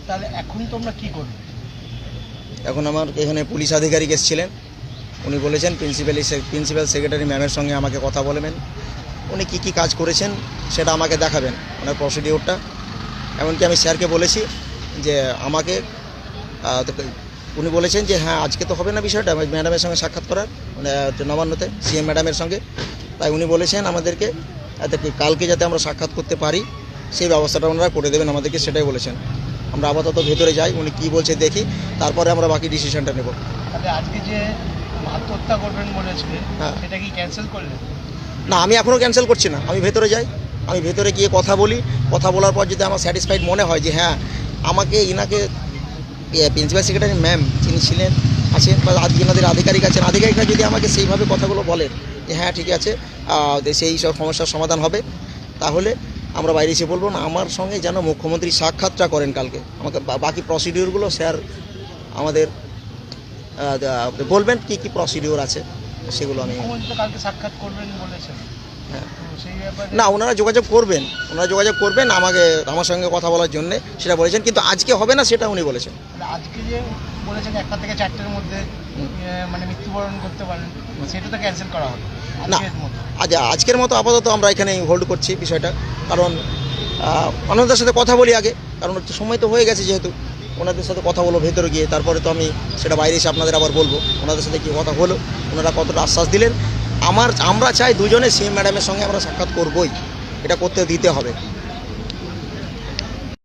তাহলে এখন তোমরা কি করবে? এখন আমার এখানে পুলিশ আধিকারিক এসেছিলেন, উনি বলেছেন প্রিন্সিপাল সেক্রেটারি ম্যামের সঙ্গে আমাকে কথা বলবেন, উনি কী কী কাজ করেছেন সেটা আমাকে দেখাবেন ওনার প্রসিডিওরটা। এমনকি আমি স্যারকে বলেছি যে আমাকে উনি বলেছেন যে হ্যাঁ আজকে তো হবে না বিষয়টা ম্যাডামের সঙ্গে সাক্ষাৎ করার, মানে নবান্নতে সিএম ম্যাডামের সঙ্গে, তাই উনি বলেছেন আমাদেরকে কালকে যাতে আমরা সাক্ষাৎ করতে পারি সেই ব্যবস্থাটা ওনারা করে দেবেন আমাদেরকে, সেটাই বলেছেন। আমরা আপাতত ভেতরে যাই, উনি কী বলছে দেখি, তারপরে আমরা বাকি ডিসিশনটা নেব। তাহলে আজকে যে আত্মহত্যা করবেন বলেছিলেন, হ্যাঁ। সেটা কি ক্যান্সেল করলেন? না, আমি এখনও ক্যান্সেল করছি না, আমি ভেতরে যাই, আমি ভেতরে গিয়ে কথা বলি, কথা বলার পর যদি আমার স্যাটিসফাইড মনে হয় যে হ্যাঁ আমাকে ইনাকে প্রিন্সিপাল সেক্রেটারি ম্যাম যিনি ছিলেন আছেন বা এনাদের আধিকারিক আছেন, আধিকারিকরা যদি আমাকে সেইভাবে কথাগুলো বলেন যে হ্যাঁ ঠিক আছে সেই সব সমস্যার সমাধান হবে, তাহলে আমরা বাইরে এসে বলবো না। আমার সঙ্গে যেন মুখ্যমন্ত্রী সাক্ষাৎটা করেন কালকে, আমাকে বাকি প্রসিডিওরগুলো স্যার আমাদের বলবেন কী কী প্রসিডিওর আছে সেগুলো আমি। মুখ্যমন্ত্রী তো কালকে সাক্ষাৎ করবেন বলেছেন। হ্যাঁ, তো সেই ব্যাপারে না ওনারা যোগাযোগ করবেন আমাকে, আমার সঙ্গে কথা বলার জন্য সেটা বলেছেন, কিন্তু আজকে হবে না সেটা উনি বলেছেন। তাহলে আজকে যে বলেছেন 1টা থেকে 4টের মধ্যে মানে মৃত্যুবরণ করতে পারেন, সেটা তো ক্যান্সেল করা হলো না, আজকের মতো। আজকের মতো আপাতত আমরা এখানে হোল্ড করছি বিষয়টা, কারণ ওনাদের সাথে কথা বলি আগে, কারণ একটু সময় তো হয়ে গেছে, যেহেতু ওনাদের সাথে কথা বলো ভেতরে গিয়ে, তারপরে তো আমি সেটা বাইরে এসে আপনাদের আবার বলবো ওনাদের সাথে কী কথা হলো, ওনারা কতটা আশ্বাস দিলেন। আমরা চাই দুজনে সিএম ম্যাডামের সঙ্গে আমরা সাক্ষাৎ করবই, এটা করতে দিতে হবে।